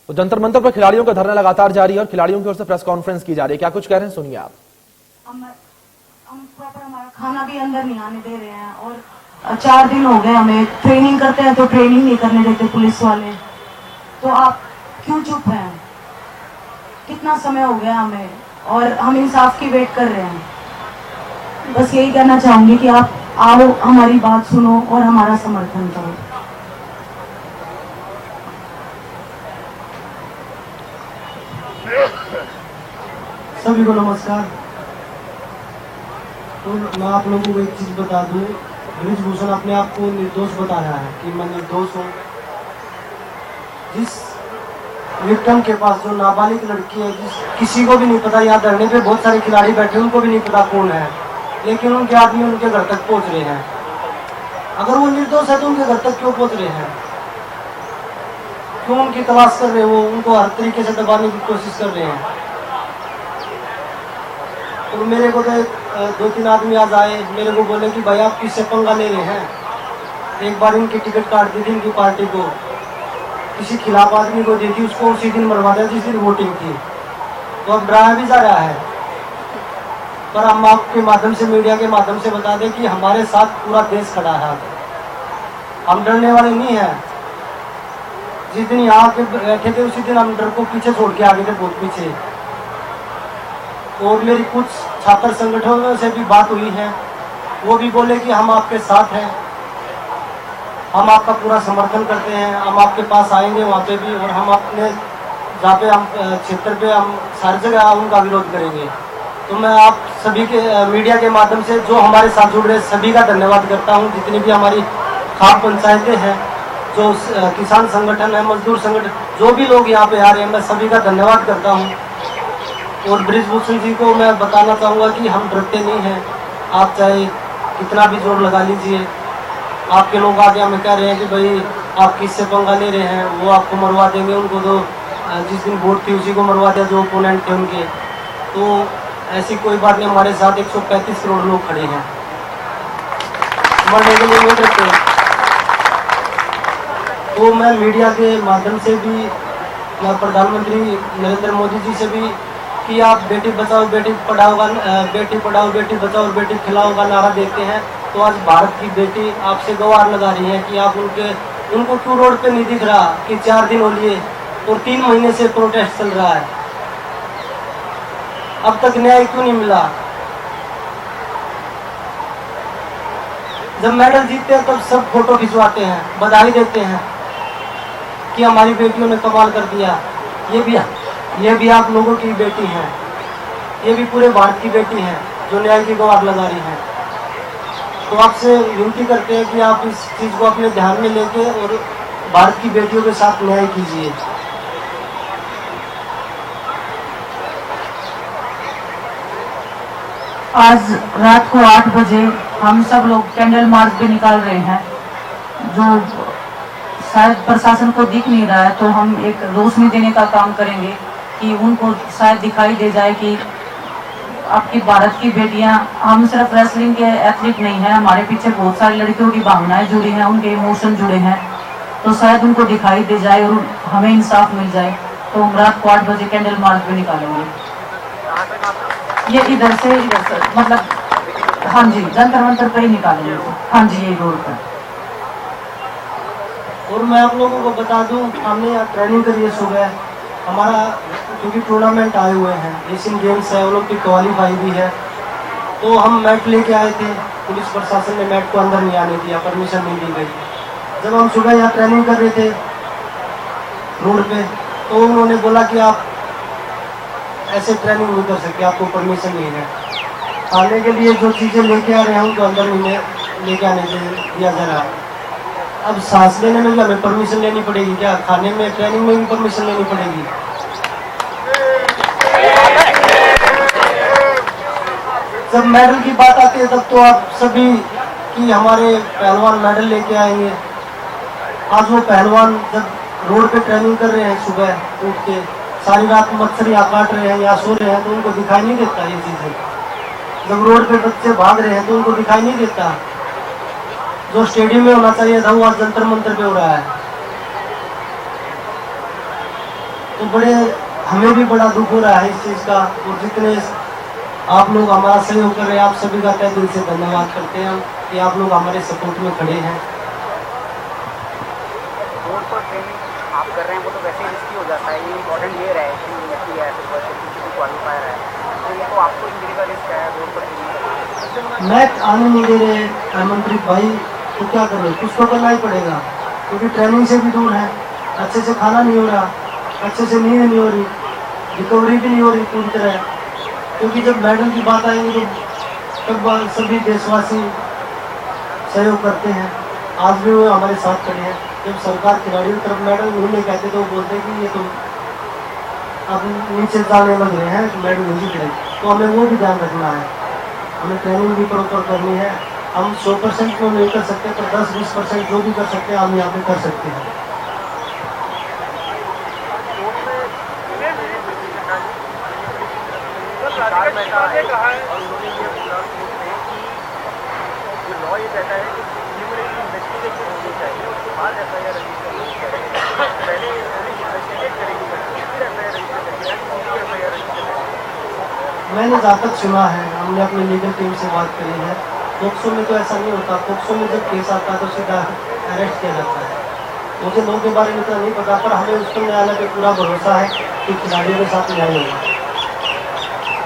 तो जंतर मंतर पर खिलाड़ियों का धरना लगातार जारी है और खिलाड़ियों की ओर से प्रेस कॉन्फ्रेंस की जा रही है। क्या कुछ कह रहे हैं, सुनिए आप। हम प्रॉपर हमारा खाना भी अंदर नहीं आने दे रहे हैं और 4 दिन हो गए हमें ट्रेनिंग करते हैं तो ट्रेनिंग नहीं करने देते पुलिस वाले। तो आप क्यों चुप हैं? कितना समय हो गया हमें और हम इंसाफ की वेट कर रहे हैं। बस यही कहना चाहूंगी कि आप आओ, हमारी बात सुनो और हमारा समर्थन करो। सभी को नमस्कार। तो मैं आप लोगों को एक चीज बता दूं, ब्रिजभूषण अपने आप को निर्दोष बता रहा है कि मैं निर्दोष हूँ। जिस विक्टिम के पास जो नाबालिग लड़की है, जिस किसी को भी नहीं पता, यहाँ धरने पे बहुत सारे खिलाड़ी बैठे, उनको भी नहीं पता कौन है, लेकिन उनके आदमी उनके घर तक पहुंच रहे हैं। अगर वो निर्दोष है तो उनके घर तक क्यों पहुंच रहे हैं? क्यों उनकी तलाश कर रहे हैं? वो उनको हर तरीके से दबाने की कोशिश कर रहे हैं। तो मेरे को तो 2-3 आदमी आज आए, मेरे को बोले कि भाई आप किससे पंगा ले रहे हैं। एक बार इनकी टिकट काट दी थी इनकी पार्टी को, किसी खिलाफ आदमी को दी थी, उसको उसी दिन मरवा दिया जिस दिन वोटिंग थी। तो अब डराया भी जा रहा है। पर हम आपके माध्यम से, मीडिया के माध्यम से बता दें कि हमारे साथ पूरा देश खड़ा है। हम डरने वाले नहीं हैं। जिस दिन यहाँ के बैठे थे उसी दिन हम डर को पीछे छोड़ के आगे थे, बहुत पीछे। और मेरी कुछ छात्र संगठनों से भी बात हुई है, वो भी बोले कि हम आपके साथ हैं, हम आपका पूरा समर्थन करते हैं, हम आपके पास आएंगे वहाँ पे भी, और हम अपने जहाँ पे हम क्षेत्र पे हम सारी जगह उनका विरोध करेंगे। तो मैं आप सभी के मीडिया के माध्यम से जो हमारे साथ जुड़ रहे सभी का धन्यवाद करता हूँ। जितनी भी हमारी खाप पंचायतें हैं, जो किसान संगठन है, मजदूर संगठन, जो भी लोग यहाँ पे आ रहे हैं, मैं सभी का धन्यवाद करता हूँ। और ब्रिजभूषण जी को मैं बताना चाहूँगा कि हम डरते नहीं हैं। आप चाहे कितना भी जोर लगा लीजिए, आपके लोग आगे हमें कह रहे हैं कि भाई आप किससे पंगा ले रहे हैं, वो आपको मरवा देंगे। उनको तो जिस दिन वोट थी उसी को मरवा दिया जो ओपोनेंट थे उनके। तो ऐसी कोई बात नहीं, हमारे साथ 135 करोड़ लोग खड़े हैं, मरने के लिए नहीं डरते। तो मैं मीडिया के माध्यम से भी, मैं प्रधानमंत्री नरेंद्र मोदी जी से भी, कि आप बेटी बचाओ बेटी पढ़ाओ का, बेटी पढ़ाओ बेटी बचाओ और बेटी खिलाओ का नारा देते हैं। तो आज भारत की बेटी आपसे गुहार लगा रही है कि आप उनको क्यों रोड पे नहीं दिख रहा कि 4 दिन हो लिए और 3 महीने से प्रोटेस्ट चल रहा है, अब तक न्याय क्यों नहीं मिला? जब मेडल जीतते हैं तब सब फोटो खिंचवाते हैं, बधाई देते हैं कि हमारी बेटियों ने कमाल कर दिया। ये भी आप लोगों की बेटी हैं, ये भी पूरे भारत की बेटी हैं जो न्याय की गुहार लगा रही हैं। तो आपसे विनती करते हैं कि आप इस चीज़ को अपने ध्यान में लेके और भारत की बेटियों के साथ न्याय कीजिए। आज रात को 8 बजे हम सब लोग कैंडल मार्च भी निकाल रहे हैं, जो शायद प्रशासन को दिख नहीं रहा है। तो हम एक रोशनी देने का काम करेंगे कि उनको शायद दिखाई दे जाए कि आपकी भारत की बेटियां, हम सिर्फ रेसलिंग के एथलीट नहीं हैं, हमारे पीछे बहुत सारी लड़कियों की भावनाएं जुड़ी हैं, उनके इमोशन जुड़े हैं। तो शायद उनको दिखाई दे जाए और हमें इंसाफ मिल जाए। तो हम रात को 8 बजे कैंडल मार्च भी निकालेंगे। ये इधर से मतलब, हाँ जी, जंतर मंतर पर ही निकालेंगे। हाँ जी, यही रोड पर। और मैं आप लोगों को बता दूं, हमने यहाँ ट्रेनिंग करी है सुबह। हमारा क्योंकि टूर्नामेंट आए हुए हैं, एशियन गेम्स है, ओलंपिक क्वालिफाई भी है, तो हम मैट लेके आए थे। पुलिस प्रशासन ने मैट को अंदर नहीं आने दिया, परमिशन नहीं दी गई। जब हम सुबह यहाँ ट्रेनिंग कर रहे थे रोड पे, तो उन्होंने बोला कि आप ऐसे ट्रेनिंग नहीं कर सकते, आपको परमिशन नहीं है। खाने के लिए जो चीज़ें लेके आ रहे हैं उनको अंदर नहीं लेके आने दिया जा रहा। अब सांस लेने में भी हमें परमिशन लेनी पड़ेगी क्या? खाने में, ट्रेनिंग में भी परमिशन लेनी पड़ेगी? जब मेडल की बात आती है तब तो आप सभी कि हमारे पहलवान मेडल लेके आएंगे। आज वो पहलवान जब रोड पे ट्रेनिंग कर रहे हैं, सुबह उठ के सारी रात मच्छर यहाँ काट रहे हैं या सो रहे हैं, तो उनको दिखाई नहीं देता ये चीज़ें। जब रोड पे बच्चे भाग रहे हैं तो उनको दिखाई नहीं देता। जो स्टेडियम में होना चाहिए था वो आज जंतर मंतर पे हो रहा है। तो बड़े हमें भी बड़ा दुख हो रहा है इस चीज़ का। और जितने आप लोग हमारा सहयोग कर रहे हैं, आप सभी का तहे दिल से धन्यवाद करते हैं कि आप लोग हमारे सपोर्ट में खड़े हैं। रोड पर ट्रेनिंग आप कर रहे हैं वो तो वैसे ही रिस्की हो जाता है, ये इम्पोर्टेंट ये रहे कि यूनिवर्सिटी है, फिर क्वालिफायर है, तो ये तो आपको इंजरी का रिस्क है रोड पर ट्रेनिंग। मैच आने नहीं दे रहे मनप्रीत भाई, तो क्या करें, कुछ तो करना ही पड़ेगा, क्योंकि ट्रेनिंग से भी दूर है, अच्छे से खाना नहीं हो रहा, अच्छे से नींद नहीं हो रही, रिकवरी भी नहीं हो रही पूरी तरह। क्योंकि जब मेडल की बात आएगी तो तब सभी देशवासी सहयोग करते हैं। आज भी वो हमारे साथ खड़े हैं। जब सरकार खिलाड़ियों की तरफ मेडल नहीं कहते तो वो बोलते कि ये तो अब नीचे जाने लग रहे हैं, मेडल नहीं जीत रहे, तो हमें वो भी ध्यान रखना है। हमें ट्रेनिंग भी प्रॉपर करनी है। हम 100% तो नहीं कर सकते, पर 10-20% जो भी कर सकते हैं हम यहाँ पे कर सकते हैं। सरकार में कहा है और उन्होंने ये पूरा है कि जो लॉ ये कहता है कि प्रिलिमिनरी इन्वेस्टिगेशन होनी चाहिए, उसके बाद एफआईआर रजिस्टर करेंगे। पहले इन्वेस्टिगेट करेंगे, फिर एफआईआर रजिस्टर करेंगे, एफआईआर रजिस्टर करेंगे। मैंने जहाँ तक सुना है, हमने अपनी लीगल टीम से बात करी है, पोक्सो में तो ऐसा नहीं होता। पोक्सो में जब केस आता है तो सीधा अरेस्ट किया जाता है। मुझे लोगों के बारे में इतना नहीं पता, पर हमें उस पर न्यायालय पे पूरा भरोसा है कि खिलाड़ियों के साथ न्याय होगा।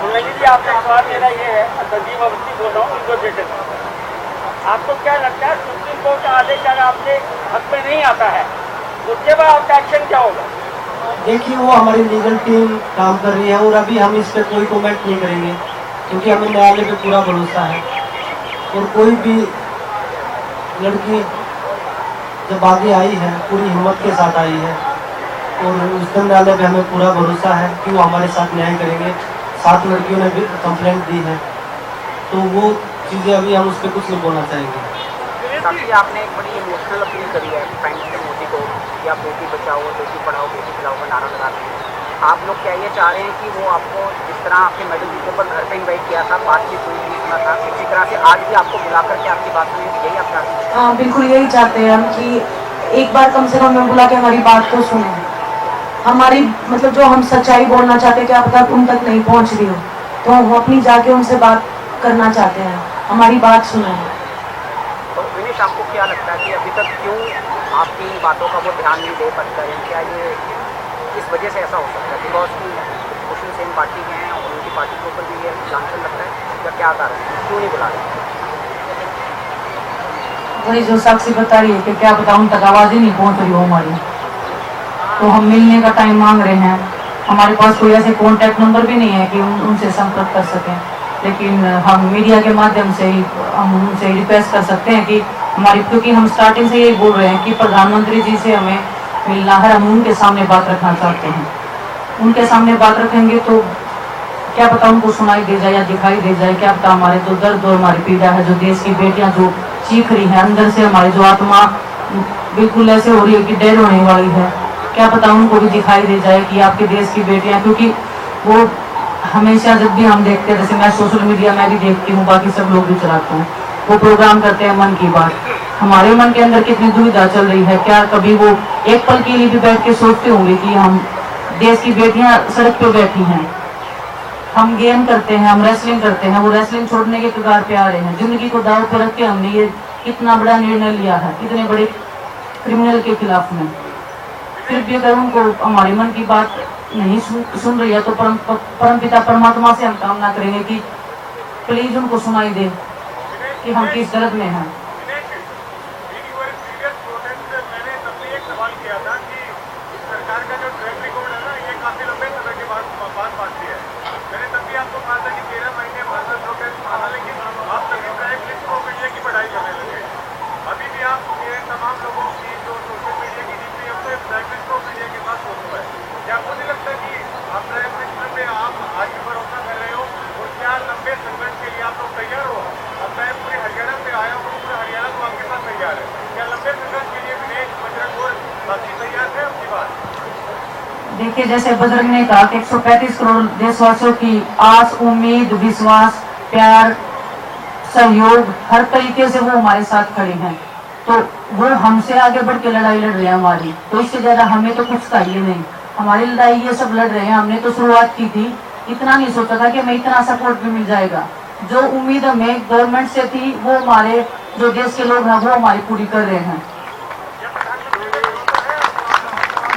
जी आपका सवाल मेरा ये है, तजीम अवस्थी बोल रहा हूँ, उनको बेटे। आपको क्या लगता है सुप्रीम कोर्ट का आदेश अगर आपके हक में नहीं आता है, उसके बाद आपका एक्शन क्या होगा? देखिए, वो हमारी लीगल टीम काम कर रही है और अभी हम इस पर कोई कमेंट नहीं करेंगे, क्योंकि हमें न्यायालय पे पूरा भरोसा है। और कोई भी लड़की जब आगे आई है पूरी हिम्मत के साथ आई है, और उस दिन न्यायालय पे हमें पूरा भरोसा है कि वो हमारे साथ न्याय करेंगे। 7 लड़कियों ने भी कंप्लेंट दी है, तो वो चीज़ें अभी हम उस पर कुछ नहीं बोलना चाहेंगे। साथी आपने एक बड़ी इमोशनल अपील करी है प्राइम मिनिस्टर मोदी को कि आप बेटी बचाओ, बेटी पढ़ाओ, बेटी खिलाओ का नारा लगाते हैं। आप लोग क्या ये चाह रहे हैं कि वो आपको जिस तरह आपके मेडल जीतने पर घर पे इन्वाइट किया था, बातचीत हुई थी, सुना था, इसी तरह से आज भी आपको बुला करके आपकी बात सुनी, यही आप चाहते हैं? हाँ, बिल्कुल यही चाहते हैं हम कि एक बार कम से कम बुला के हमारी बात को सुने। हमारी मतलब जो हम सच्चाई बोलना चाहते हैं, क्या पता उन तक नहीं पहुंच रही हो, तो हम अपनी जाके उनसे बात करना चाहते हैं, हमारी बात सुने। तो विनेश, आपको क्या लगता है कि अभी तक क्यों आपकी इन बातों का वो ध्यान नहीं दे पाता है? क्या ये किस वजह से ऐसा हो सकता है? बिकॉज की मुस्लिम सेम पार्टी के हैं और उनकी पार्टी के ऊपर भी ये लांछन लगता है, या क्या कारण है, क्यों नहीं बुला रहे? वही जो साक्षी बता रही है कि क्या पता उन तक आवाज़ ही नहीं पहुंच रही हो हमारी, तो हम मिलने का टाइम मांग रहे हैं। हमारे पास कोई ऐसे कॉन्टैक्ट नंबर भी नहीं है कि उनसे संपर्क कर सकें, लेकिन हम मीडिया के माध्यम से ही हम उनसे रिक्वेस्ट कर सकते हैं कि हमारी, क्योंकि हम स्टार्टिंग से यही बोल रहे हैं कि प्रधानमंत्री जी से हमें मिलना है, हम उनके सामने बात रखना चाहते हैं। उनके सामने बात रखेंगे तो क्या पता उनको सुनाई दे जाए या दिखाई दे जाए, क्या पता हमारे जो दर्द और हमारी पीड़ा है, जो देश की बेटियां जो चीख रही हैं अंदर से, हमारी जो आत्मा बिल्कुल ऐसे हो रही है कि डेड होने वाली है, क्या पता उनको भी दिखाई दे जाए कि आपके देश की बेटियां, क्योंकि वो हमेशा जब भी हम देखते हैं, जैसे मैं सोशल मीडिया में भी देखती हूँ, बाकी सब लोग भी चलाते हैं, वो प्रोग्राम करते हैं मन की बात, हमारे मन के अंदर कितनी दुविधा चल रही है। क्या कभी वो एक पल के लिए भी बैठ के सोचते होंगे कि हम देश की बेटियां सड़क पे बैठी हैं, हम गेम करते हैं, हम रेसलिंग करते हैं, वो रेसलिंग छोड़ने के कगार पे आ रहे हैं, जिंदगी को दाव पे रख के हमने ये कितना बड़ा निर्णय लिया है, इतने बड़े क्रिमिनल के खिलाफ में, फिर भी अगर उनको हमारे मन की बात नहीं सुन रही है, तो परमपिता परमात्मा से हम कामना करेंगे कि प्लीज उनको सुनाई दे कि हम किस दर्द में हैं। मैंने सबसे एक सवाल किया था कि सरकार का जो ट्रैक रिकॉर्ड है ना, ये काफी लंबे समय के बाद बात है। मैंने तब भी आपको कहा था कि 13 महीने भारत प्रोटेस्ट माना, लेकिन आप सभी ट्रैक लिस्ट को मीडिया की पढ़ाई करने लगे। अभी भी आप ये तमाम लोगों की जो सोशल मीडिया की नीति है, उससे ट्रैक लिस्ट को मीडिया के पास पहुंचा है। क्या आपको नहीं लगता कि आप ट्रैक लिस्ट पे आप आज भी भरोसा कर रहे हो, और क्या लंबे संघर्ष के लिए आप लोग तैयार हो? अब मैं पूरे हरियाणा से आया हूँ, पूरे हरियाणा तो आपके साथ तैयार है। क्या लंबे संघर्ष के लिए विनेश, बजरंग और साथी तैयार है आपकी बात? देखिए, जैसे बजरंग ने कहा कि 135 करोड़ देशवासियों की आस, उम्मीद, विश्वास, प्यार, सहयोग, हर तरीके से वो हमारे साथ खड़े हैं, तो वो हमसे आगे बढ़ के लड़ाई लड़ रहे हैं हमारी, तो इससे ज्यादा हमें तो कुछ चाहिए नहीं। हमारी लड़ाई ये सब लड़ रहे हैं। हमने तो शुरुआत की थी, इतना नहीं सोचा था कि हमें इतना सपोर्ट भी मिल जाएगा। जो उम्मीद हमें गवर्नमेंट से थी वो हमारे जो देश के लोग हैं वो हमारी पूरी कर रहे हैं।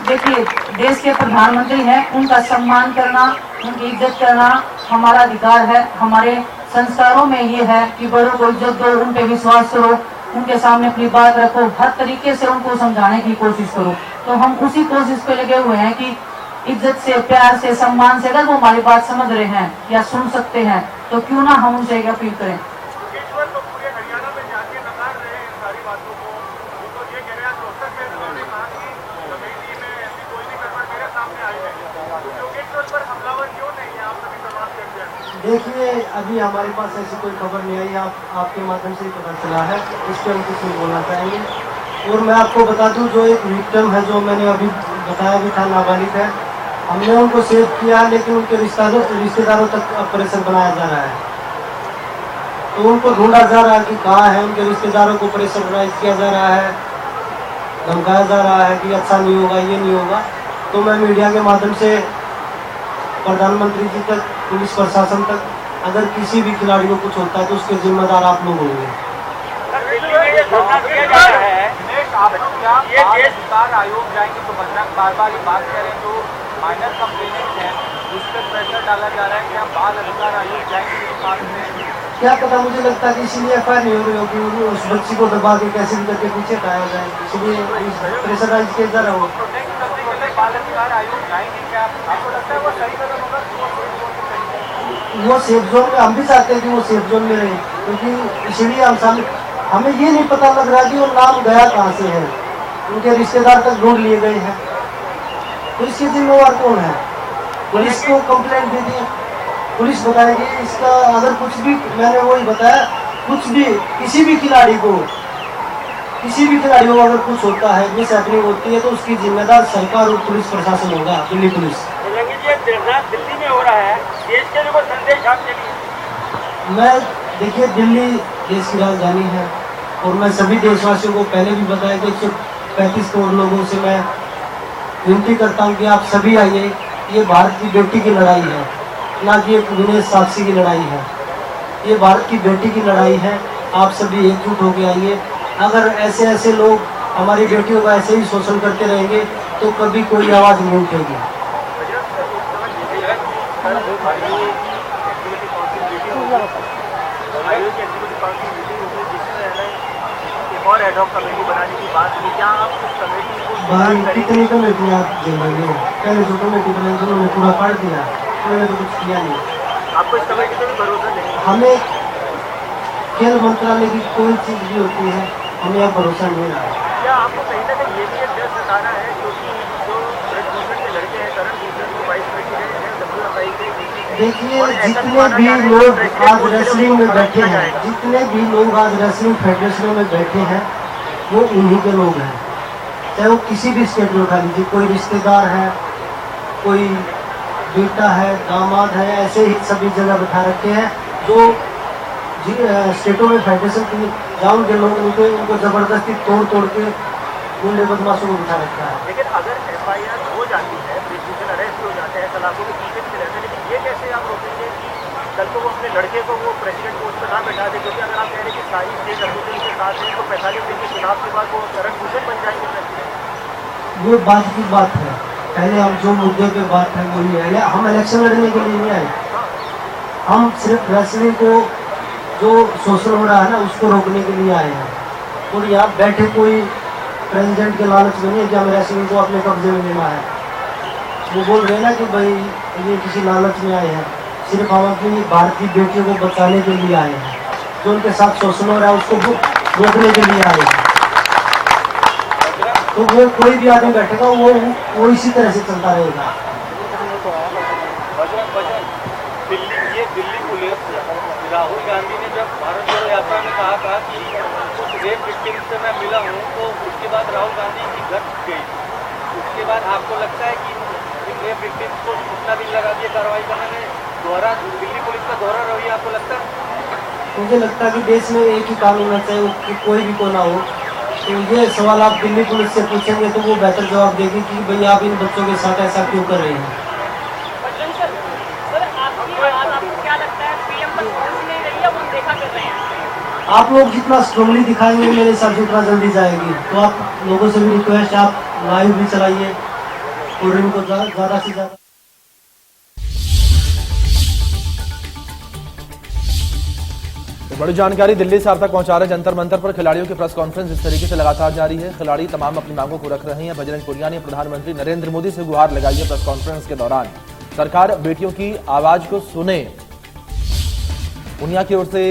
देखिए, देश के प्रधानमंत्री हैं, उनका सम्मान करना, उनकी इज्जत करना हमारा अधिकार है। हमारे संस्कारों में ये है कि बड़ों को इज्जत दो, उन पे विश्वास करो, उनके सामने अपनी बात रखो, हर तरीके से उनको समझाने की कोशिश करो। तो हम उसी कोशिश पे लगे हुए हैं कि इज्जत से, प्यार से, सम्मान से अगर वो हमारी बात समझ रहे हैं या सुन सकते हैं तो क्यों ना हम उनसे एक अपील करें। योगेश्वर तो पूरे हरियाणा में जाके नकार रहे हैं इन सारी बातों को। वो तो ये कह रहे हैं रोहतक में उन्होंने कहा कि कमेटी में ऐसी कोई भी गड़बड़ मेरे सामने आई है। तो योगेश्वर पर हमलावर क्यों नहीं है, आप सभी सवाल करते हैं। देखिए, अभी हमारे पास ऐसी कोई खबर नहीं आई, आपके माध्यम से ही पता चला है, इस पर हम कुछ नहीं बोलना चाहेंगे। और मैं आपको बता दूं, जो एक विक्टिम है जो मैंने अभी बताया भी था, नाबालिग है, हमने उनको सेव किया, लेकिन उनके रिश्तेदारों तक ऑपरेशन बनाया जा रहा है। तो उनको ढूंढा जा रहा है कि कहाँ है, उनके रिश्तेदारों को प्रेशराइज किया जा रहा है, धमकाया जा रहा है कि अच्छा नहीं होगा, ये नहीं होगा। तो मैं मीडिया के माध्यम से प्रधानमंत्री जी तक, पुलिस प्रशासन तक, अगर किसी भी खिलाड़ी को कुछ होता है तो उसके जिम्मेदार आप लोग होंगे। ये देश बार आयोग जाएंगे तो बजरंग बार बार ये बात कह रहे हैं, जो माइनर कंप्लेनेंट हैं उस पर प्रेशर डाला जा रहा है कि हम बाल अधिकार आयोग जाएंगे तो बात में। क्या पता, मुझे लगता है कि इसीलिए एफआईआर नहीं हो रही होगी, उस बच्ची को दबा के कैसे भी करके पीछे हटाया जाए, इसलिए प्रेशराइज किया जा रहा हो। प्रोटेक्ट करने के लिए बाल अधिकार आयोग जाएंगे, क्या आपको लगता है वो सही कदम होगा? वो सेफ जोन में, हम भी चाहते हैं कि वो सेफ जोन में रहे, क्योंकि इसलिए हमें ये नहीं पता लग रहा कि वो नाम गया कहाँ से है, उनके रिश्तेदार तक ढूंढ लिए गए हैं। तो इसके जिम्मेवार कौन है? पुलिस को कंप्लेंट दे दी, पुलिस बताएगी इसका। अगर कुछ भी, मैंने वही बताया, कुछ भी किसी भी खिलाड़ी को अगर कुछ होता है, मिस हैपनिंग होती है, तो उसकी जिम्मेदार सरकार और पुलिस प्रशासन होगा, दिल्ली पुलिस। दिल्ली में हो रहा है, देश के लिए संदेश आपके लिए? मैं, देखिए, दिल्ली देश की राजधानी है और मैं सभी देशवासियों को पहले भी बताया कि 135 करोड़ लोगों से मैं विनती करता हूं कि आप सभी आइए। ये भारत की बेटी की लड़ाई है, ना कि एक विनेश साक्षी की लड़ाई है। ये भारत की बेटी की लड़ाई है, आप सभी एकजुट होकर आइए। अगर ऐसे लोग हमारी बेटियों का ऐसे ही शोषण करते रहेंगे तो कभी कोई आवाज़ नहीं उठेगी। आयोग की एक्टिविटी काउंसिल मीटिंग होगी जिसमें एक और एड हॉक कमेटी बनाने की बात की। क्या आप उस कमेटी को भाई कितनी कमेटी आप देंगे? पहले जो कमेटी बनाई उन्होंने पूरा पढ़ दिया, उन्होंने तो कुछ किया नहीं। आपको इस कमेटी पर भी भरोसा नहीं? हमें खेल मंत्रालय की कोई चीज़ भी होती है, हमें अब भरोसा नहीं रहा। क्या आपको कहीं ना कहीं ये भी एक डर सताना है, क्योंकि जो ब्रजभूषण के लड़के हैं, करण भूषण को वाइस प्रेसिडेंट है WFI के, देखिए, जितने भी लोग आज रेसलिंग में बैठे हैं, जितने भी लोग आज रेसलिंग फेडरेशन में बैठे हैं, वो उन्हीं के लोग हैं। चाहे वो किसी भी स्टेट में उठा लीजिए, कोई रिश्तेदार है, कोई बेटा है, दामाद है, ऐसे ही सभी जगह बैठा रखे हैं। जो स्टेटों में फेडरेशन की गाँव के लोग, उनको जबरदस्ती तोड़ के गुंडे बदमाशों को बिठा रखा है। लेकिन अगर FIR हो जाती है, ब्रजभूषण अरेस्ट हो जाते हैं, सलाखों के पीछे से रहते हैं, लेकिन ये कैसे आप रोकेंगे कि कल को वो अपने लड़के को वो प्रेसिडेंट पोस्ट पर ना बैठा दे? क्योंकि अगर आप कह रहे हैं कि सारी स्टेट अपोजिशन के साथ हैं, तो 45 दिन के चुनाव के बाद वो करण भूषण बन जाएंगे प्रेसिडेंट। वो बात की बात है, पहले हम जो मुद्दे पे बात है वो नहीं आए। हम इलेक्शन लड़ने के लिए नहीं आए, हम सिर्फ रेसलिंग को जो शोषण हो रहा है ना, उसको रोकने के लिए आए हैं। और यहाँ बैठे कोई प्रेसिडेंट के लालच में नहीं कि हमें रेसलिंग को अपने कब्जे में लेना है। वो बोल रहे हैं ना कि भाई ये किसी लालच में आए हैं, सिर्फ हम अपनी भारतीय बेटियों को बचाने के लिए आए हैं। जो उनके साथ शोषण हो रहा है उसको रोकने के लिए आए हैं। तो वो कोई भी आदमी बैठेगा वो इसी तरह से चलता रहेगा। दिल्ली पुलिस, राहुल गांधी ने जब भारत जोड़ो यात्रा में कहा था कि कुछ रेप विक्टिम से मैं मिला हूँ, तो उसके बाद राहुल गांधी की घर गई। उसके बाद आपको लगता है कि इन रेप विक्टिम्स को कितना दिन लगा दिया कार्रवाई करने में? दिल्ली पुलिस का दोहरा रवैया आपको लगता है? मुझे लगता है कि देश में एक ही कानून होना चाहिए कि कोई भी कोना हो, तो ये सवाल आप दिल्ली पुलिस से पूछेंगे तो वो बेहतर जवाब देगी कि भाई आप इन बच्चों के साथ ऐसा क्यों कर रहे हैं। बजरंग सर आपकी आवाज आपको क्या लगता है पीएम तक पहुंच नहीं रही है, वो देखा कर रहे हैं? आप लोग जितना स्ट्रांगली दिखाएंगे मेरे हिसाब से उतना जल्दी जाएगी। तो आप लोगों से भी रिक्वेस्ट, आप लाइव भी चलाइए और इनको ज़्यादा से ज़्यादा। तो बड़ी जानकारी दिल्ली से आप तक पहुंचा रहे जंतर मंतर पर खिलाड़ियों की प्रेस कॉन्फ्रेंस इस तरीके से लगातार जारी है। खिलाड़ी तमाम अपनी मांगों को रख रहे हैं। बजरंग पुनिया ने प्रधानमंत्री नरेंद्र मोदी से गुहार लगाई है प्रेस कॉन्फ्रेंस के दौरान, सरकार बेटियों की आवाज को सुने। पुनिया की ओर से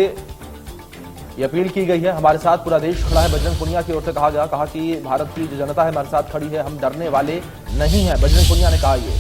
ये अपील की गई है, हमारे साथ पूरा देश खड़ा है। बजरंग पुनिया की ओर से कहा कि भारत की जो जनता है हमारे साथ खड़ी है, हम डरने वाले नहीं हैं, बजरंग पुनिया ने कहा ये।